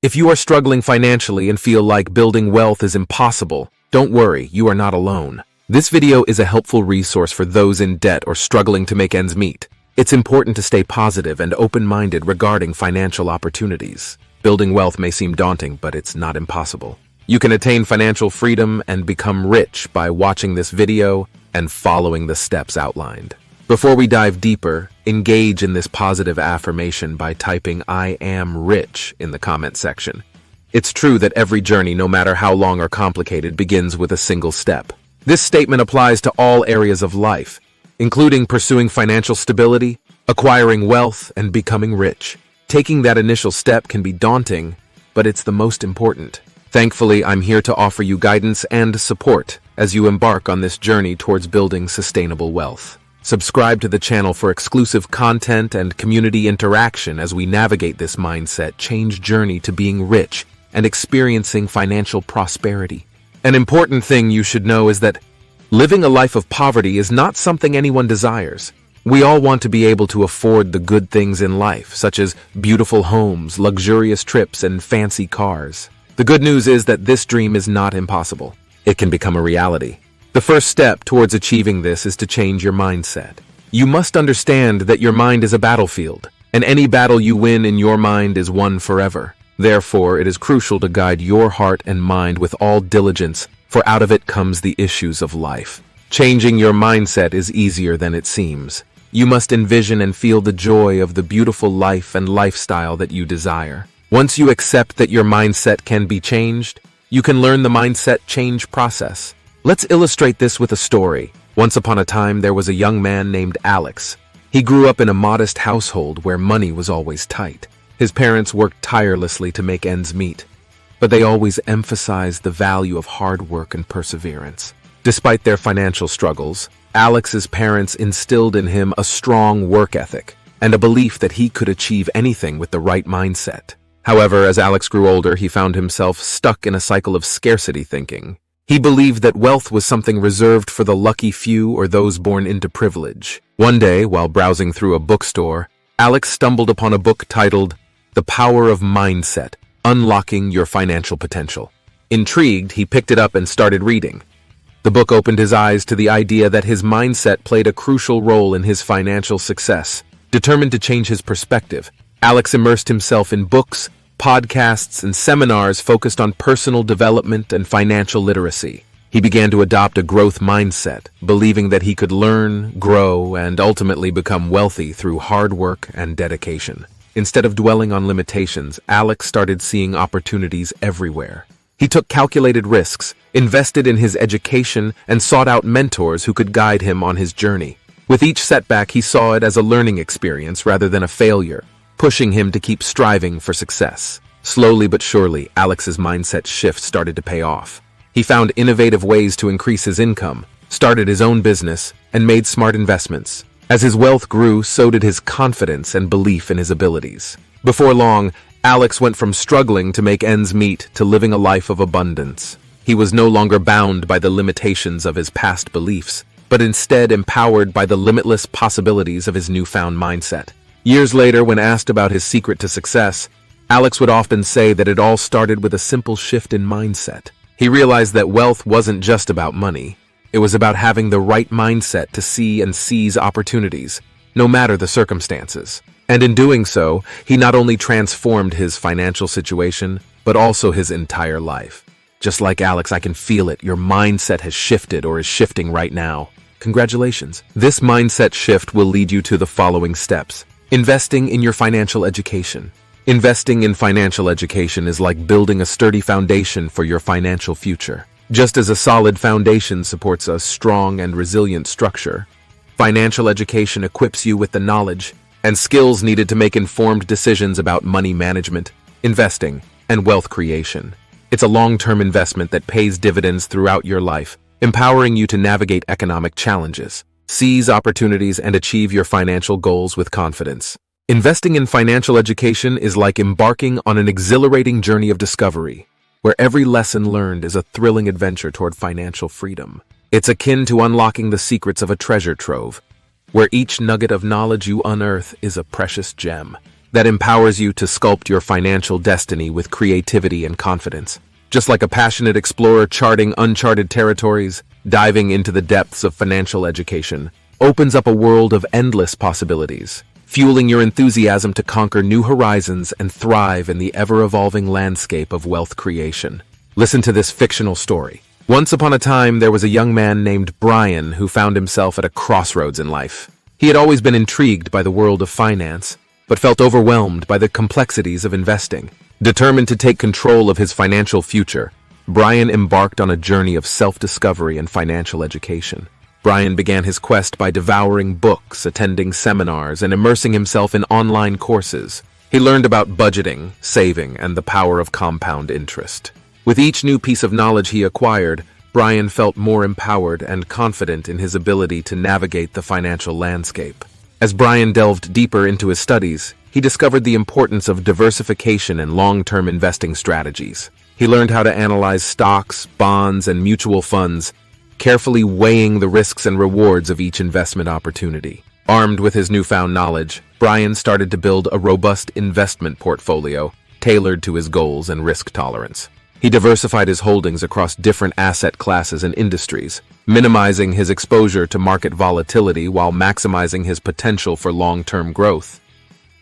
If you are struggling financially and feel like building wealth is impossible, don't worry, you are not alone. This video is a helpful resource for those in debt or struggling to make ends meet. It's important to stay positive and open-minded regarding financial opportunities. Building wealth may seem daunting, but it's not impossible. You can attain financial freedom and become rich by watching this video and following the steps outlined. Before we dive deeper, engage in this positive affirmation by typing "I am rich" in the comment section. It's true that every journey, no matter how long or complicated, begins with a single step. This statement applies to all areas of life, including pursuing financial stability, acquiring wealth, and becoming rich. Taking that initial step can be daunting, but it's the most important. Thankfully, I'm here to offer you guidance and support as you embark on this journey towards building sustainable wealth. Subscribe to the channel for exclusive content and community interaction as we navigate this mindset change journey to being rich and experiencing financial prosperity. An important thing you should know is that living a life of poverty is not something anyone desires. We all want to be able to afford the good things in life, such as beautiful homes, luxurious trips, and fancy cars. The good news is that this dream is not impossible. It can become a reality. The first step towards achieving this is to change your mindset. You must understand that your mind is a battlefield, and any battle you win in your mind is won forever. Therefore, it is crucial to guide your heart and mind with all diligence, for out of it comes the issues of life. Changing your mindset is easier than it seems. You must envision and feel the joy of the beautiful life and lifestyle that you desire. Once you accept that your mindset can be changed, you can learn the mindset change process. Let's illustrate this with a story. Once upon a time, there was a young man named Alex. He grew up in a modest household where money was always tight. His parents worked tirelessly to make ends meet, but they always emphasized the value of hard work and perseverance. Despite their financial struggles, Alex's parents instilled in him a strong work ethic and a belief that he could achieve anything with the right mindset. However, as Alex grew older, he found himself stuck in a cycle of scarcity thinking. He believed that wealth was something reserved for the lucky few or those born into privilege. One day, while browsing through a bookstore, Alex stumbled upon a book titled "The Power of Mindset: Unlocking Your Financial Potential." Intrigued, he picked it up and started reading. The book opened his eyes to the idea that his mindset played a crucial role in his financial success. Determined to change his perspective, Alex immersed himself in books, podcasts, and seminars focused on personal development and financial literacy. He began to adopt a growth mindset, believing that he could learn, grow, and ultimately become wealthy through hard work and dedication. Instead of dwelling on limitations, Alex started seeing opportunities everywhere. He took calculated risks, invested in his education, and sought out mentors who could guide him on his journey. With each setback, he saw it as a learning experience rather than a failure, pushing him to keep striving for success. Slowly but surely, Alex's mindset shift started to pay off. He found innovative ways to increase his income, started his own business, and made smart investments. As his wealth grew, so did his confidence and belief in his abilities. Before long, Alex went from struggling to make ends meet to living a life of abundance. He was no longer bound by the limitations of his past beliefs, but instead empowered by the limitless possibilities of his newfound mindset. Years later, when asked about his secret to success, Alex would often say that it all started with a simple shift in mindset. He realized that wealth wasn't just about money. It was about having the right mindset to see and seize opportunities, no matter the circumstances. And in doing so, he not only transformed his financial situation, but also his entire life. Just like Alex, I can feel it. Your mindset has shifted or is shifting right now. Congratulations. This mindset shift will lead you to the following steps. Investing in your financial education. Investing in financial education is like building a sturdy foundation for your financial future. Just as a solid foundation supports a strong and resilient structure, financial education equips you with the knowledge and skills needed to make informed decisions about money management, investing, and wealth creation. It's a long-term investment that pays dividends throughout your life, empowering you to navigate economic challenges, seize opportunities, and achieve your financial goals with confidence. Investing in financial education is like embarking on an exhilarating journey of discovery, where every lesson learned is a thrilling adventure toward financial freedom. It's akin to unlocking the secrets of a treasure trove, where each nugget of knowledge you unearth is a precious gem. that empowers you to sculpt your financial destiny with creativity and confidence. Just like a passionate explorer charting uncharted territories, diving into the depths of financial education opens up a world of endless possibilities, fueling your enthusiasm to conquer new horizons and thrive in the ever-evolving landscape of wealth creation. Listen to this fictional story. Once upon a time, there was a young man named Brian who found himself at a crossroads in life. He had always been intrigued by the world of finance, but felt overwhelmed by the complexities of investing. Determined to take control of his financial future, Brian embarked on a journey of self-discovery and financial education. Brian began his quest by devouring books, attending seminars, and immersing himself in online courses. He learned about budgeting, saving, and the power of compound interest. With each new piece of knowledge he acquired, Brian felt more empowered and confident in his ability to navigate the financial landscape. As Brian delved deeper into his studies, he discovered the importance of diversification and long-term investing strategies. He learned how to analyze stocks, bonds, and mutual funds, carefully weighing the risks and rewards of each investment opportunity. Armed with his newfound knowledge, Brian started to build a robust investment portfolio tailored to his goals and risk tolerance. He diversified his holdings across different asset classes and industries, minimizing his exposure to market volatility while maximizing his potential for long-term growth.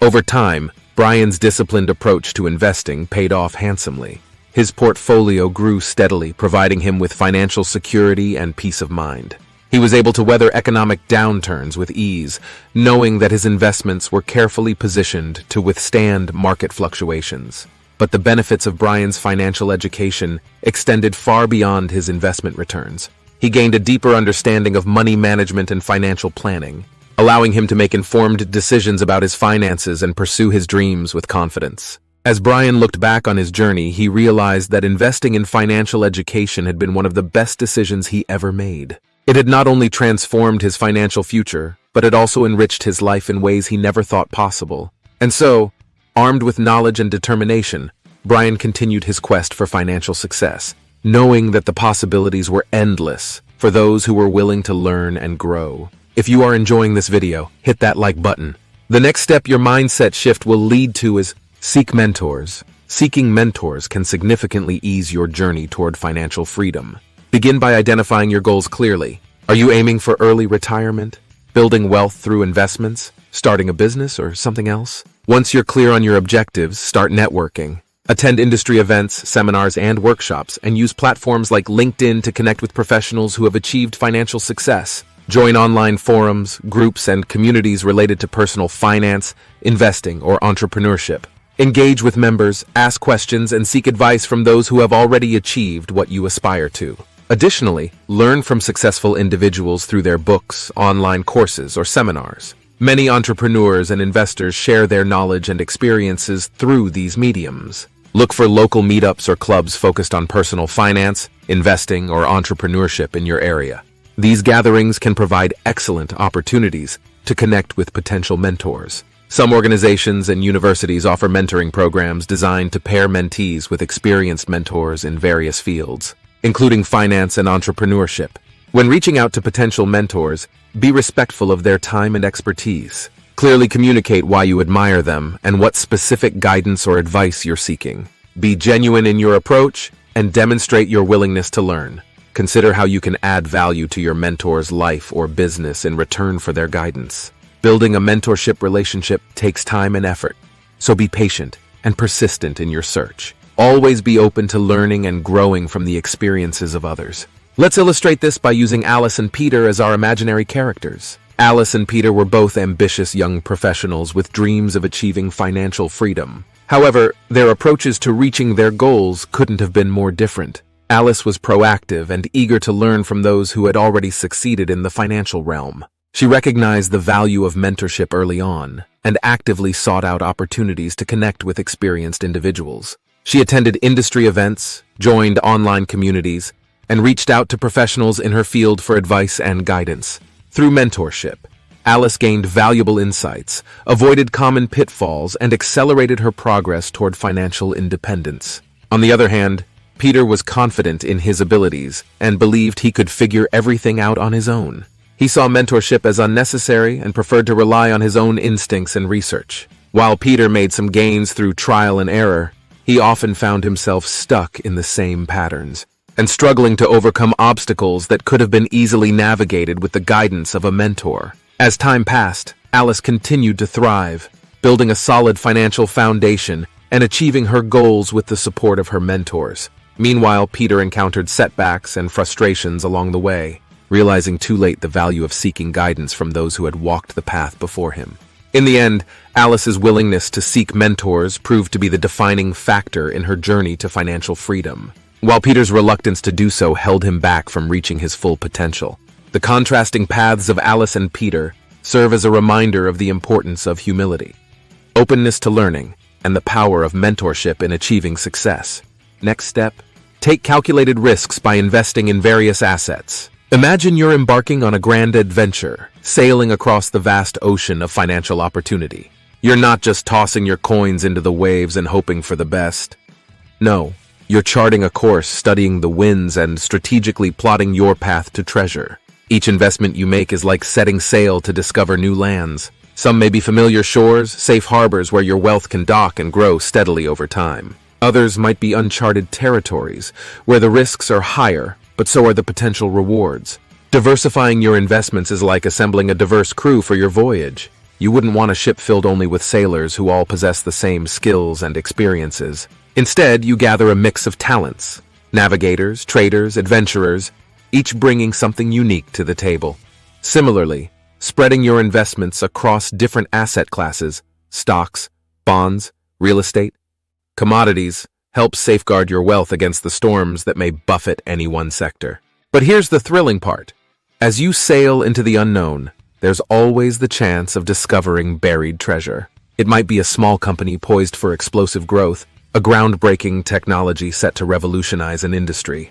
Over time, Brian's disciplined approach to investing paid off handsomely. His portfolio grew steadily, providing him with financial security and peace of mind. He was able to weather economic downturns with ease, knowing that his investments were carefully positioned to withstand market fluctuations. But the benefits of Brian's financial education extended far beyond his investment returns. He gained a deeper understanding of money management and financial planning, allowing him to make informed decisions about his finances and pursue his dreams with confidence. As Brian looked back on his journey, he realized that investing in financial education had been one of the best decisions he ever made. It had not only transformed his financial future, but it also enriched his life in ways he never thought possible. And so, armed with knowledge and determination, Brian continued his quest for financial success, knowing that the possibilities were endless for those who were willing to learn and grow. If you are enjoying this video, hit that like button. The next step your mindset shift will lead to is seek mentors. Seeking mentors can significantly ease your journey toward financial freedom. Begin by identifying your goals clearly. Are you aiming for early retirement, building wealth through investments, starting a business, or something else? Once you're clear on your objectives, start networking. Attend industry events, seminars, and workshops, and use platforms like LinkedIn to connect with professionals who have achieved financial success. Join online forums, groups, and communities related to personal finance, investing, or entrepreneurship. Engage with members, ask questions, and seek advice from those who have already achieved what you aspire to. Additionally, learn from successful individuals through their books, online courses, or seminars. Many entrepreneurs and investors share their knowledge and experiences through these mediums. Look for local meetups or clubs focused on personal finance, investing, or entrepreneurship in your area. These gatherings can provide excellent opportunities to connect with potential mentors. Some organizations and universities offer mentoring programs designed to pair mentees with experienced mentors in various fields, including finance and entrepreneurship. When reaching out to potential mentors, be respectful of their time and expertise. Clearly communicate why you admire them and what specific guidance or advice you're seeking. Be genuine in your approach and demonstrate your willingness to learn. Consider how you can add value to your mentor's life or business in return for their guidance. Building a mentorship relationship takes time and effort, so be patient and persistent in your search. Always be open to learning and growing from the experiences of others. Let's illustrate this by using Alice and Peter as our imaginary characters. Alice and Peter were both ambitious young professionals with dreams of achieving financial freedom. However, their approaches to reaching their goals couldn't have been more different. Alice was proactive and eager to learn from those who had already succeeded in the financial realm. She recognized the value of mentorship early on and actively sought out opportunities to connect with experienced individuals. She attended industry events, joined online communities, and reached out to professionals in her field for advice and guidance. Through mentorship, Alice gained valuable insights, avoided common pitfalls, and accelerated her progress toward financial independence. On the other hand, Peter was confident in his abilities and believed he could figure everything out on his own. He saw mentorship as unnecessary and preferred to rely on his own instincts and research. While Peter made some gains through trial and error, he often found himself stuck in the same patterns and struggling to overcome obstacles that could have been easily navigated with the guidance of a mentor. As time passed, Alice continued to thrive, building a solid financial foundation and achieving her goals with the support of her mentors. Meanwhile, Peter encountered setbacks and frustrations along the way, realizing too late the value of seeking guidance from those who had walked the path before him. In the end, Alice's willingness to seek mentors proved to be the defining factor in her journey to financial freedom, while Peter's reluctance to do so held him back from reaching his full potential. The contrasting paths of Alice and Peter serve as a reminder of the importance of humility, openness to learning, and the power of mentorship in achieving success. Next step, take calculated risks by investing in various assets. Imagine you're embarking on a grand adventure, sailing across the vast ocean of financial opportunity. You're not just tossing your coins into the waves and hoping for the best. No, you're charting a course, studying the winds, and strategically plotting your path to treasure. Each investment you make is like setting sail to discover new lands. Some may be familiar shores, safe harbors where your wealth can dock and grow steadily over time. Others might be uncharted territories, where the risks are higher, but so are the potential rewards. Diversifying your investments is like assembling a diverse crew for your voyage. You wouldn't want a ship filled only with sailors who all possess the same skills and experiences. Instead, you gather a mix of talents: navigators, traders, adventurers, each bringing something unique to the table. Similarly, spreading your investments across different asset classes, stocks, bonds, real estate, commodities, helps safeguard your wealth against the storms that may buffet any one sector. But here's the thrilling part. As you sail into the unknown, there's always the chance of discovering buried treasure. It might be a small company poised for explosive growth, a groundbreaking technology set to revolutionize an industry,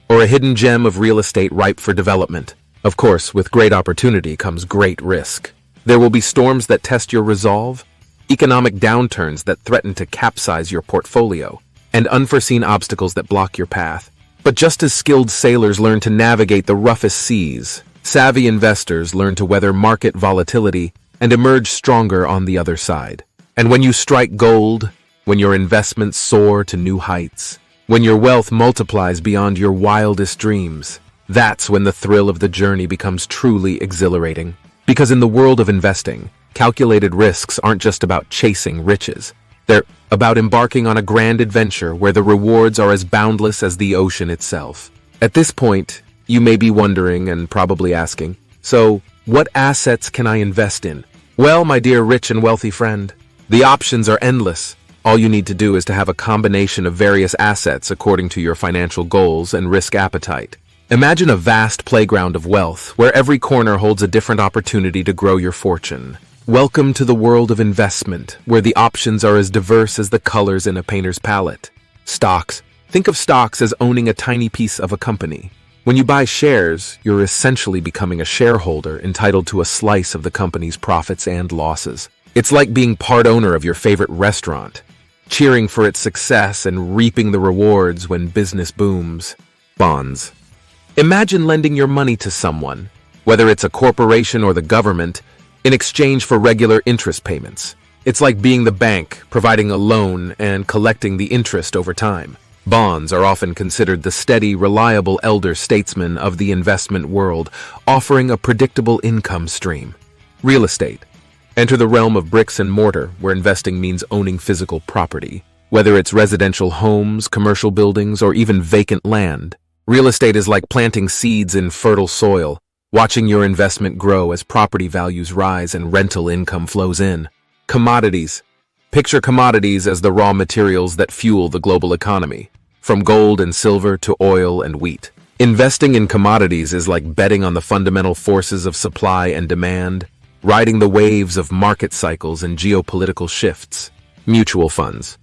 or a hidden gem of real estate ripe for development. Of course, with great opportunity comes great risk. There will be storms that test your resolve, economic downturns that threaten to capsize your portfolio, and unforeseen obstacles that block your path. But just as skilled sailors learn to navigate the roughest seas, savvy investors learn to weather market volatility and emerge stronger on the other side. And when you strike gold, when your investments soar to new heights, when your wealth multiplies beyond your wildest dreams, that's when the thrill of the journey becomes truly exhilarating. Because in the world of investing, calculated risks aren't just about chasing riches. They're about embarking on a grand adventure where the rewards are as boundless as the ocean itself. At this point, you may be wondering and probably asking, so what assets can I invest in? Well, my dear rich and wealthy friend, the options are endless. All you need to do is to have a combination of various assets according to your financial goals and risk appetite. Imagine a vast playground of wealth where every corner holds a different opportunity to grow your fortune. Welcome to the world of investment, where the options are as diverse as the colors in a painter's palette. Stocks. Think of stocks as owning a tiny piece of a company. When you buy shares, you're essentially becoming a shareholder entitled to a slice of the company's profits and losses. It's like being part owner of your favorite restaurant, cheering for its success and reaping the rewards when business booms. Bonds. Imagine lending your money to someone, whether it's a corporation or the government, in exchange for regular interest payments. It's like being the bank, providing a loan and collecting the interest over time. Bonds are often considered the steady, reliable elder statesman of the investment world, offering a predictable income stream. Real estate. Enter the realm of bricks and mortar, where investing means owning physical property. Whether it's residential homes, commercial buildings, or even vacant land, real estate is like planting seeds in fertile soil, watching your investment grow as property values rise and rental income flows in. Commodities. Picture commodities as the raw materials that fuel the global economy, from gold and silver to oil and wheat. Investing in commodities is like betting on the fundamental forces of supply and demand, riding the waves of market cycles and geopolitical shifts. Mutual funds.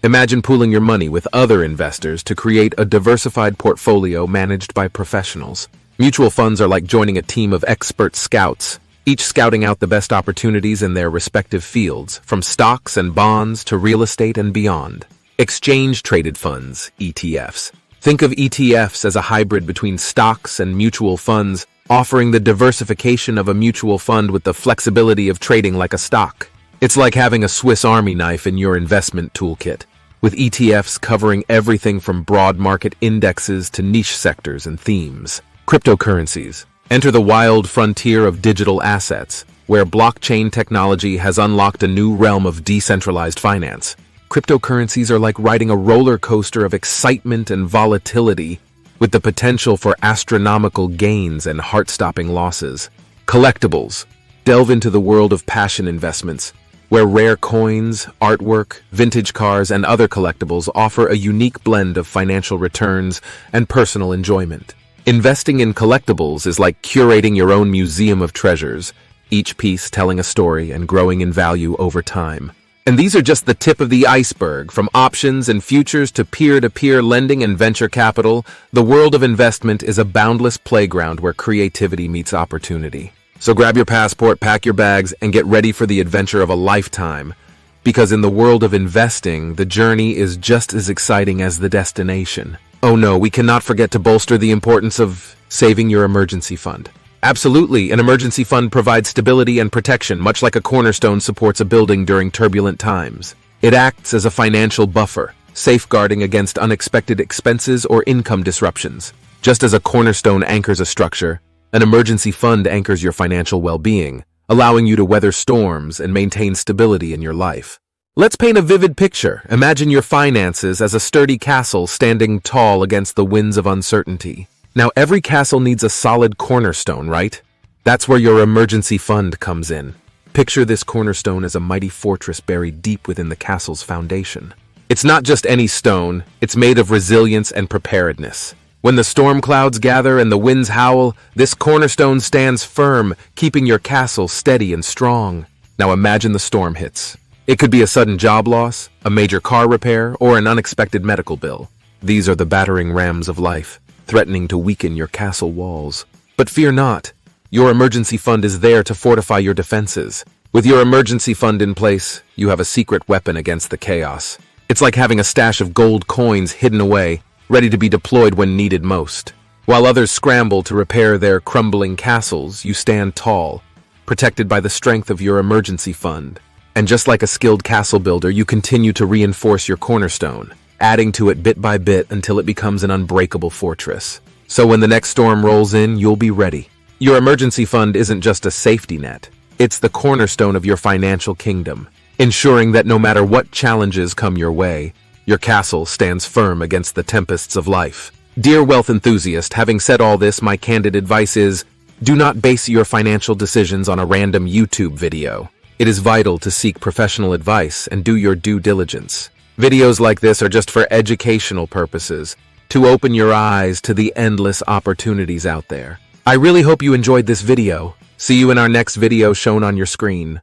Imagine pooling your money with other investors to create a diversified portfolio managed by professionals. Mutual funds are like joining a team of expert scouts, each scouting out the best opportunities in their respective fields, from stocks and bonds to real estate and beyond. Exchange-traded funds, ETFs. Think of ETFs as a hybrid between stocks and mutual funds, offering the diversification of a mutual fund with the flexibility of trading like a stock. It's like having a Swiss Army knife in your investment toolkit, with ETFs covering everything from broad market indexes to niche sectors and themes. Cryptocurrencies. Enter the wild frontier of digital assets, where blockchain technology has unlocked a new realm of decentralized finance. Cryptocurrencies are like riding a roller coaster of excitement and volatility, with the potential for astronomical gains and heart-stopping losses. Collectibles. Delve into the world of passion investments, where rare coins, artwork, vintage cars, and other collectibles offer a unique blend of financial returns and personal enjoyment. Investing in collectibles is like curating your own museum of treasures, each piece telling a story and growing in value over time. And these are just the tip of the iceberg. From options and futures to peer-to-peer lending and venture capital, the world of investment is a boundless playground where creativity meets opportunity. So grab your passport, pack your bags, and get ready for the adventure of a lifetime. Because in the world of investing, the journey is just as exciting as the destination. Oh no, we cannot forget to bolster the importance of saving your emergency fund. Absolutely, an emergency fund provides stability and protection, much like a cornerstone supports a building during turbulent times. It acts as a financial buffer, safeguarding against unexpected expenses or income disruptions. Just as a cornerstone anchors a structure, an emergency fund anchors your financial well-being, allowing you to weather storms and maintain stability in your life. Let's paint a vivid picture. Imagine your finances as a sturdy castle standing tall against the winds of uncertainty. Now, every castle needs a solid cornerstone, right? That's where your emergency fund comes in. Picture this cornerstone as a mighty fortress buried deep within the castle's foundation. It's not just any stone, it's made of resilience and preparedness. When the storm clouds gather and the winds howl, this cornerstone stands firm, keeping your castle steady and strong. Now imagine the storm hits. It could be a sudden job loss, a major car repair, or an unexpected medical bill. These are the battering rams of life, threatening to weaken your castle walls. But fear not. Your emergency fund is there to fortify your defenses. With your emergency fund in place, you have a secret weapon against the chaos. It's like having a stash of gold coins hidden away, ready to be deployed when needed most. While others scramble to repair their crumbling castles, you stand tall, protected by the strength of your emergency fund. And just like a skilled castle builder, you continue to reinforce your cornerstone, adding to it bit by bit until it becomes an unbreakable fortress. So when the next storm rolls in, you'll be ready. Your emergency fund isn't just a safety net. It's the cornerstone of your financial kingdom, ensuring that no matter what challenges come your way, your castle stands firm against the tempests of life. Dear wealth enthusiast, having said all this, my candid advice is, do not base your financial decisions on a random YouTube video. It is vital to seek professional advice and do your due diligence. Videos like this are just for educational purposes, to open your eyes to the endless opportunities out there. I really hope you enjoyed this video. See you in our next video shown on your screen.